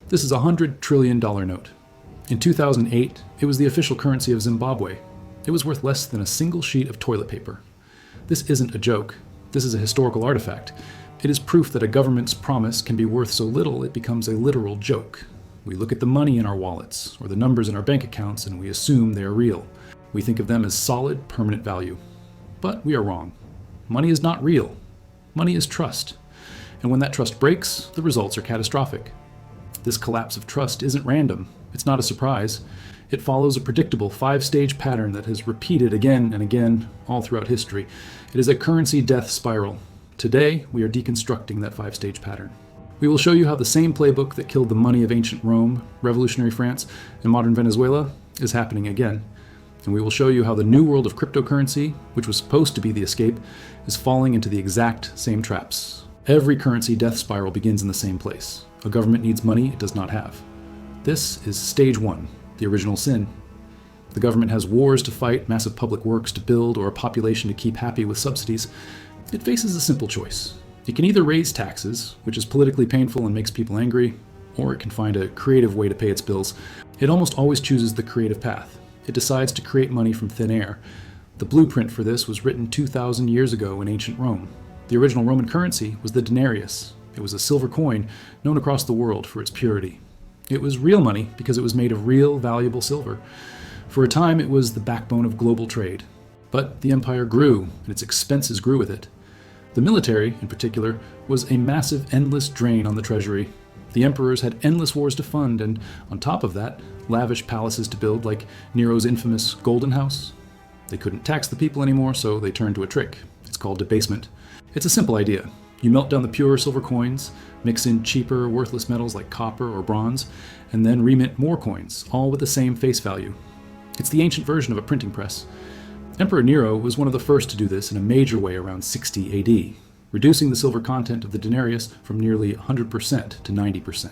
This is a $100 trillion note. In 2008, it was the official currency of Zimbabwe. It was worth less than a single sheet of toilet paper. This isn't a joke. This is a historical artifact. It is proof that a government's promise can be worth so little it becomes a literal joke. We look at the money in our wallets or the numbers in our bank accounts and we assume they are real. We think of them as solid, permanent value. But we are wrong. Money is not real. Money is trust. And when that trust breaks, the results are catastrophic. This collapse of trust isn't random. It's not a surprise. It follows a predictable 5-stage pattern that has repeated again and again all throughout history. It is a currency death spiral. Today, we are deconstructing that 5-stage pattern. We will show you how the same playbook that killed the money of ancient Rome, revolutionary France, and modern Venezuela is happening again. And we will show you how the new world of cryptocurrency, which was supposed to be the escape, is falling into the exact same traps. Every currency death spiral begins in the same place. A government needs money it does not have. This is stage 1, the original sin. The government has wars to fight, massive public works to build, or a population to keep happy with subsidies. It faces a simple choice. It can either raise taxes, which is politically painful and makes people angry, or it can find a creative way to pay its bills. It almost always chooses the creative path. It decides to create money from thin air. The blueprint for this was written 2,000 years ago in ancient Rome. The original Roman currency was the denarius. It was a silver coin known across the world for its purity. It was real money because it was made of real, valuable silver. For a time, it was the backbone of global trade. But the empire grew, and its expenses grew with it. The military, in particular, was a massive, endless drain on the treasury. The emperors had endless wars to fund, and on top of that, lavish palaces to build, like Nero's infamous Golden House. They couldn't tax the people anymore, so they turned to a trick. It's called debasement. It's a simple idea. You melt down the pure silver coins, mix in cheaper, worthless metals like copper or bronze, and then remint more coins, all with the same face value. It's the ancient version of a printing press. Emperor Nero was one of the first to do this in a major way around 60 AD, reducing the silver content of the denarius from nearly 100% to 90%.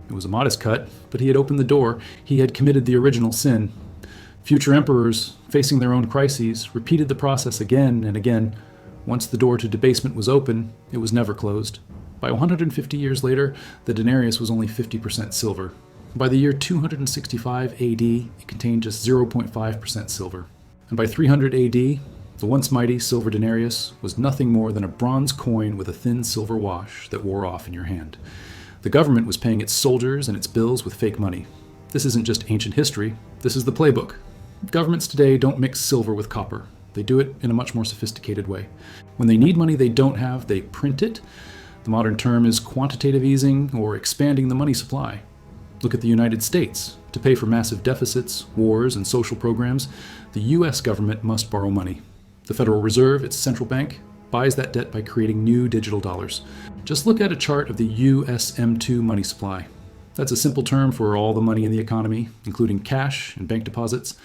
It was a modest cut, but he had opened the door. He had committed the original sin. Future emperors, facing their own crises, repeated the process again and again. Once the door to debasement was open, it was never closed. By 150 years later, the denarius was only 50% silver. By the year 265 AD, it contained just 0.5% silver. And by 300 AD, the once mighty silver denarius was nothing more than a bronze coin with a thin silver wash that wore off in your hand. The government was paying its soldiers and its bills with fake money. This isn't just ancient history, this is the playbook. Governments today don't mix silver with copper. They do it in a much more sophisticated way. When they need money they don't have, they print it. The modern term is quantitative easing or expanding the money supply. Look at the United States. To pay for massive deficits, wars, and social programs, the US government must borrow money. The Federal Reserve, its central bank, buys that debt by creating new digital dollars. Just look at a chart of the USM2 money supply. That's a simple term for all the money in the economy, including cash and bank deposits.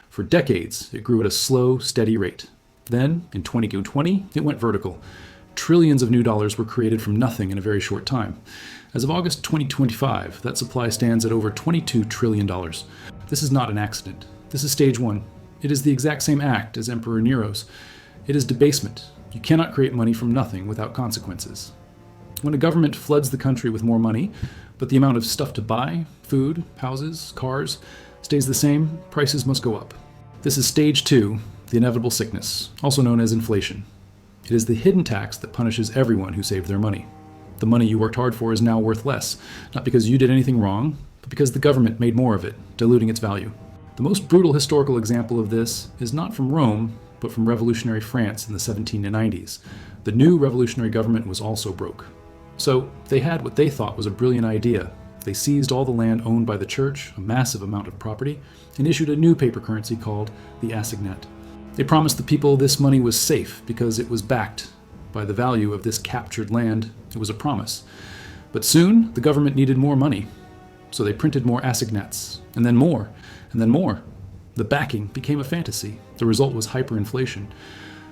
For decades, it grew at a slow, steady rate. Then, in 2020, it went vertical. Trillions of new dollars were created from nothing in a very short time. As of August 2025, that supply stands at over $22 trillion. This is not an accident. This is stage 1. It is the exact same act as Emperor Nero's. It is debasement. You cannot create money from nothing without consequences. When a government floods the country with more money, but the amount of stuff to buy, food, houses, cars, stays the same, prices must go up. This is stage 2, the inevitable sickness, also known as inflation. It is the hidden tax that punishes everyone who saved their money. The money you worked hard for is now worth less, not because you did anything wrong, but because the government made more of it, diluting its value. The most brutal historical example of this is not from Rome, but from revolutionary France in the 1790s. The new revolutionary government was also broke. So they had what they thought was a brilliant idea. They seized all the land owned by the church, a massive amount of property, and issued a new paper currency called the assignat. They promised the people this money was safe because it was backed by the value of this captured land. It was a promise. But soon, the government needed more money. So they printed more assignats, and then more, and then more. The backing became a fantasy. The result was hyperinflation.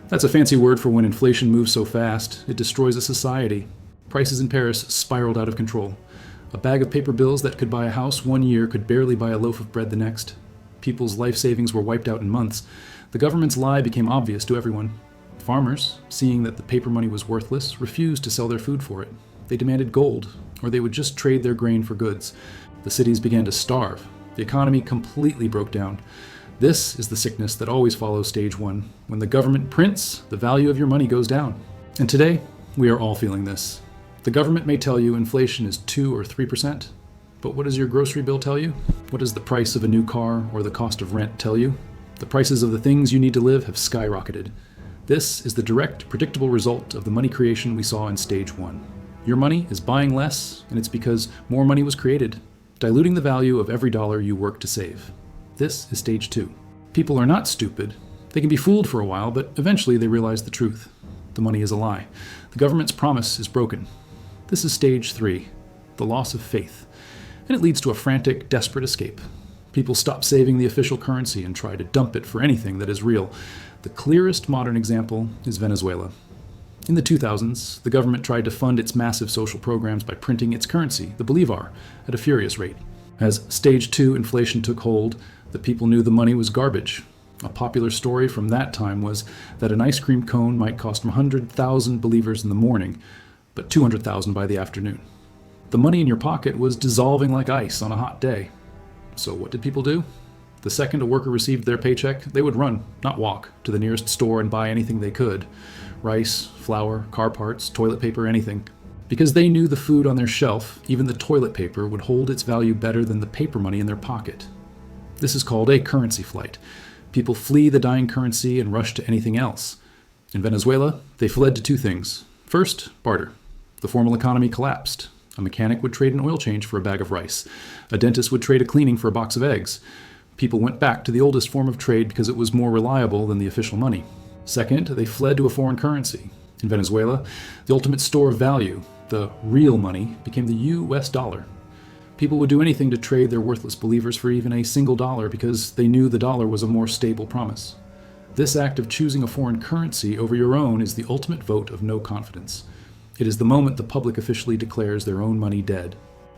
That's a fancy word for when inflation moves so fast, it destroys a society. Prices in Paris spiraled out of control. A bag of paper bills that could buy a house one year could barely buy a loaf of bread the next. People's life savings were wiped out in months. The government's lie became obvious to everyone. Farmers, seeing that the paper money was worthless, refused to sell their food for it. They demanded gold, or they would just trade their grain for goods. The cities began to starve. The economy completely broke down. This is the sickness that always follows stage 1. When the government prints, the value of your money goes down. And today, we are all feeling this. The government may tell you inflation is 2 or 3%, but what does your grocery bill tell you? What does the price of a new car or the cost of rent tell you? The prices of the things you need to live have skyrocketed. This is the direct, predictable result of the money creation we saw in stage 1. Your money is buying less, and it's because more money was created, diluting the value of every dollar you work to save. This is stage 2. People are not stupid. They can be fooled for a while, but eventually they realize the truth. The money is a lie. The government's promise is broken. This is stage 3, the loss of faith. And it leads to a frantic, desperate escape. People stop saving the official currency and try to dump it for anything that is real. The clearest modern example is Venezuela. In the 2000s, the government tried to fund its massive social programs by printing its currency, the Bolívar, at a furious rate. As stage 2 inflation took hold, the people knew the money was garbage. A popular story from that time was that an ice cream cone might cost 100,000 bolivars in the morning, but 200,000 by the afternoon. The money in your pocket was dissolving like ice on a hot day. So what did people do? The second a worker received their paycheck, they would run, not walk, to the nearest store and buy anything they could. Rice, flour, car parts, toilet paper, anything. Because they knew the food on their shelf, even the toilet paper, would hold its value better than the paper money in their pocket. This is called a currency flight. People flee the dying currency and rush to anything else. In Venezuela, they fled to 2 things. First, barter. The formal economy collapsed. A mechanic would trade an oil change for a bag of rice. A dentist would trade a cleaning for a box of eggs. People went back to the oldest form of trade because it was more reliable than the official money. Second, they fled to a foreign currency. In Venezuela, the ultimate store of value, the real money, became the US dollar. People would do anything to trade their worthless bolivars for even a single dollar because they knew the dollar was a more stable promise. This act of choosing a foreign currency over your own is the ultimate vote of no confidence. It is the moment the public officially declares their own money dead.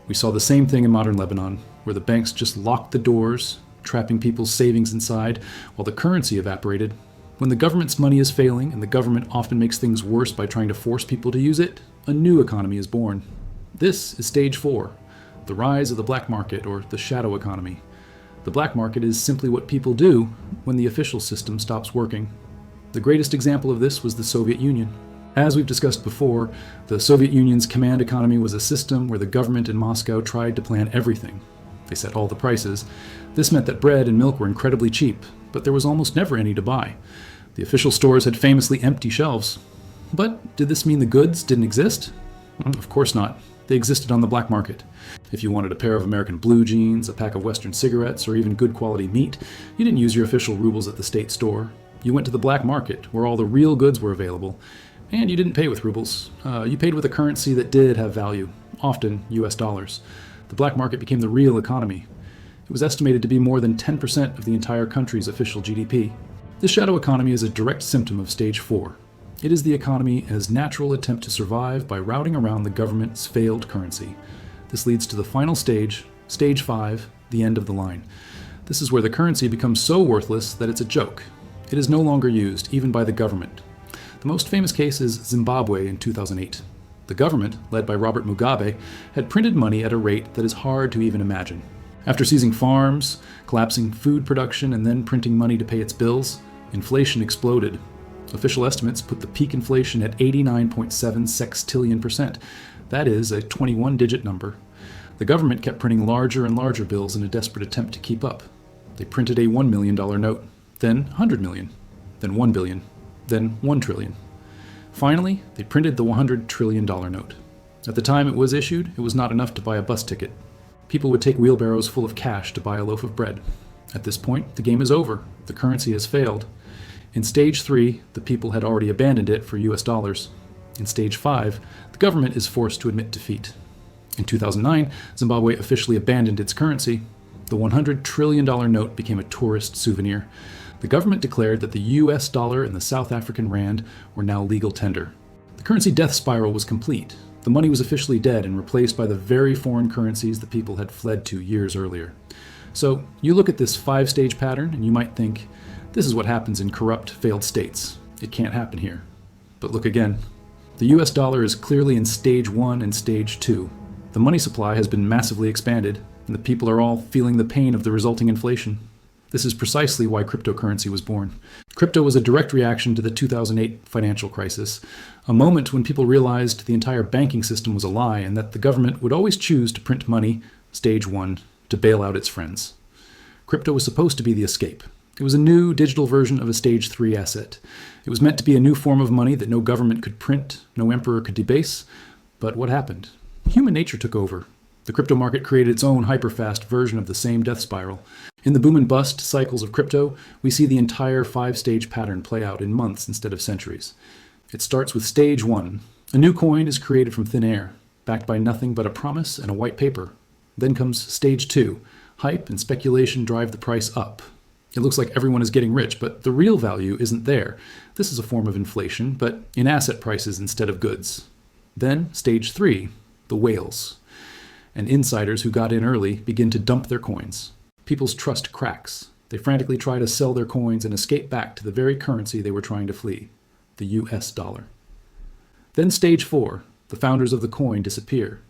We saw the same thing in modern Lebanon, where the banks just locked the doors, trapping people's savings inside, while the currency evaporated. When the government's money is failing, and the government often makes things worse by trying to force people to use it, a new economy is born. This is stage 4, the rise of the black market, or the shadow economy. The black market is simply what people do when the official system stops working. The greatest example of this was the Soviet Union. As we've discussed before, the Soviet Union's command economy was a system where the government in Moscow tried to plan everything. They set all the prices. This meant that bread and milk were incredibly cheap, but there was almost never any to buy. The official stores had famously empty shelves. But did this mean the goods didn't exist? Of course not. They existed on the black market. If you wanted a pair of American blue jeans, a pack of Western cigarettes, or even good quality meat, you didn't use your official rubles at the state store. You went to the black market, where all the real goods were available. And you didn't pay with rubles. You paid with a currency that did have value, often US dollars. The black market became the real economy. It was estimated to be more than 10% of the entire country's official GDP. This shadow economy is a direct symptom of stage 4. It is the economy as natural attempt to survive by routing around the government's failed currency. This leads to the final stage, stage 5, the end of the line. This is where the currency becomes so worthless that it's a joke. It is no longer used, even by the government. The most famous case is Zimbabwe in 2008. The government, led by Robert Mugabe, had printed money at a rate that is hard to even imagine. After seizing farms, collapsing food production, and then printing money to pay its bills, inflation exploded. Official estimates put the peak inflation at 89.7 sextillion%. That is a 21-digit number. The government kept printing larger and larger bills in a desperate attempt to keep up. They printed a $1 million note, then 100 million, then 1 billion, then 1 trillion. Finally, they printed the $100 trillion note. At the time it was issued, it was not enough to buy a bus ticket. People would take wheelbarrows full of cash to buy a loaf of bread. At this point, the game is over. The currency has failed. In stage 3, the people had already abandoned it for US dollars. In stage 5, the government is forced to admit defeat. In 2009, Zimbabwe officially abandoned its currency. The $100 trillion note became a tourist souvenir. The government declared that the US dollar and the South African rand were now legal tender. The currency death spiral was complete. The money was officially dead and replaced by the very foreign currencies the people had fled to years earlier. So you look at this 5-stage pattern and you might think, this is what happens in corrupt, failed states. It can't happen here. But look again. The US dollar is clearly in stage 1 and stage 2. The money supply has been massively expanded, and the people are all feeling the pain of the resulting inflation. This is precisely why cryptocurrency was born. Crypto was a direct reaction to the 2008 financial crisis, a moment when people realized the entire banking system was a lie and that the government would always choose to print money, stage 1, to bail out its friends. Crypto was supposed to be the escape. It was a new digital version of a stage 3 asset. It was meant to be a new form of money that no government could print, no emperor could debase. But what happened? Human nature took over. The crypto market created its own hyper-fast version of the same death spiral. In the boom and bust cycles of crypto, we see the entire 5-stage pattern play out in months instead of centuries. It starts with stage 1. A new coin is created from thin air, backed by nothing but a promise and a white paper. Then comes stage 2. Hype and speculation drive the price up. It looks like everyone is getting rich, but the real value isn't there. This is a form of inflation, but in asset prices instead of goods. Then, stage 3, the whales. And insiders who got in early begin to dump their coins. People's trust cracks. They frantically try to sell their coins and escape back to the very currency they were trying to flee, the US dollar. Then stage 4, the founders of the coin disappear.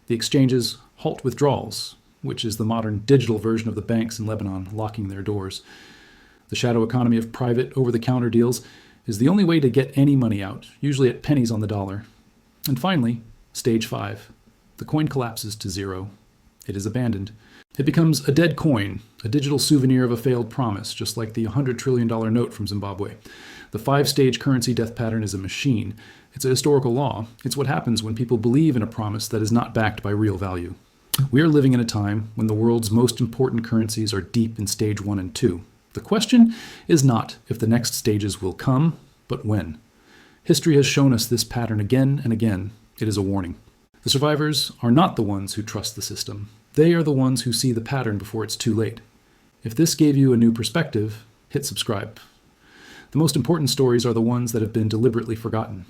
The exchanges halt withdrawals, which is the modern digital version of the banks in Lebanon locking their doors. The shadow economy of private, over-the-counter deals is the only way to get any money out, usually at pennies on the dollar. And finally, stage 5. The coin collapses to zero. It is abandoned. It becomes a dead coin, a digital souvenir of a failed promise, just like the $100 trillion note from Zimbabwe. The 5-stage currency death pattern is a machine. It's a historical law. It's what happens when people believe in a promise that is not backed by real value. We are living in a time when the world's most important currencies are deep in stage 1 and 2. The question is not if the next stages will come, but when. History has shown us this pattern again and again. It is a warning. The survivors are not the ones who trust the system. They are the ones who see the pattern before it's too late. If this gave you a new perspective, hit subscribe. The most important stories are the ones that have been deliberately forgotten.